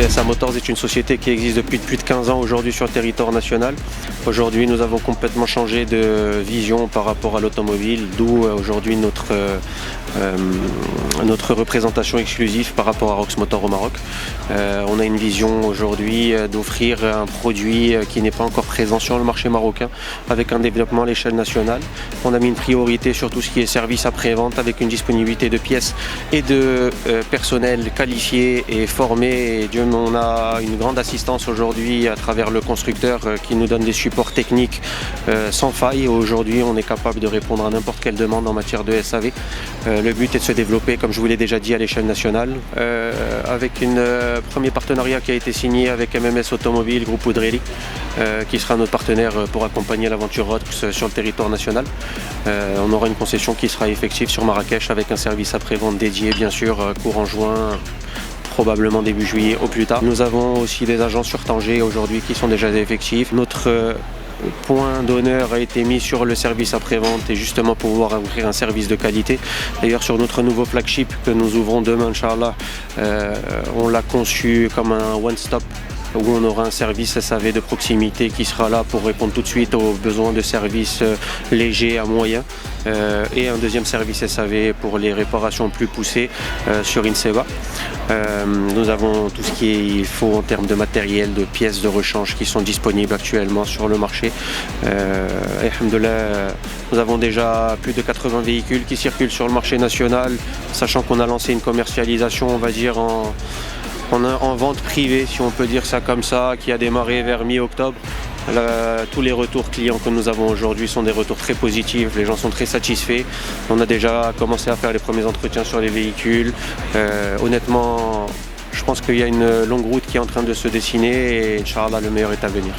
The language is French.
CSA Motors est une société qui existe depuis plus de 15 ans aujourd'hui sur le territoire national. Aujourd'hui, nous avons complètement changé de vision par rapport à l'automobile, d'où aujourd'hui notre représentation exclusive par rapport à Rox Motor au Maroc. On a une vision aujourd'hui d'offrir un produit qui n'est pas encore présent sur le marché marocain avec un développement à l'échelle nationale. On a mis une priorité sur tout ce qui est service après-vente avec une disponibilité de pièces et de personnel qualifié et formé. Et Dieu, on a une grande assistance aujourd'hui à travers le constructeur qui nous donne des supports techniques sans faille. Aujourd'hui, on est capable de répondre à n'importe quelle demande en matière de SAV. Le but est de se développer, comme je vous l'ai déjà dit, à l'échelle nationale, avec un premier partenariat qui a été signé avec MMS Automobile, groupe Oudrelli, qui sera notre partenaire pour accompagner l'aventure Rox sur le territoire national. On aura une concession qui sera effective sur Marrakech avec un service après-vente dédié, bien sûr, courant juin, probablement début juillet au plus tard. Nous avons aussi des agents sur Tanger aujourd'hui qui sont déjà effectifs. Notre point d'honneur a été mis sur le service après-vente et justement pouvoir offrir un service de qualité. D'ailleurs, sur notre nouveau flagship que nous ouvrons demain, Inch'Allah, on l'a conçu comme un one-stop où on aura un service SAV de proximité qui sera là pour répondre tout de suite aux besoins de services légers à moyens et un deuxième service SAV pour les réparations plus poussées sur Inseba. Nous avons tout ce qu'il faut en termes de matériel, de pièces de rechange qui sont disponibles actuellement sur le marché. Alhamdoulilah, nous avons déjà plus de 80 véhicules qui circulent sur le marché national, sachant qu'on a lancé une commercialisation, on va dire, en vente privée, si on peut dire ça comme ça, qui a démarré vers mi-octobre. Tous les retours clients que nous avons aujourd'hui sont des retours très positifs, les gens sont très satisfaits. On a déjà commencé à faire les premiers entretiens sur les véhicules. Honnêtement, je pense qu'il y a une longue route qui est en train de se dessiner et Inch'Allah, le meilleur est à venir.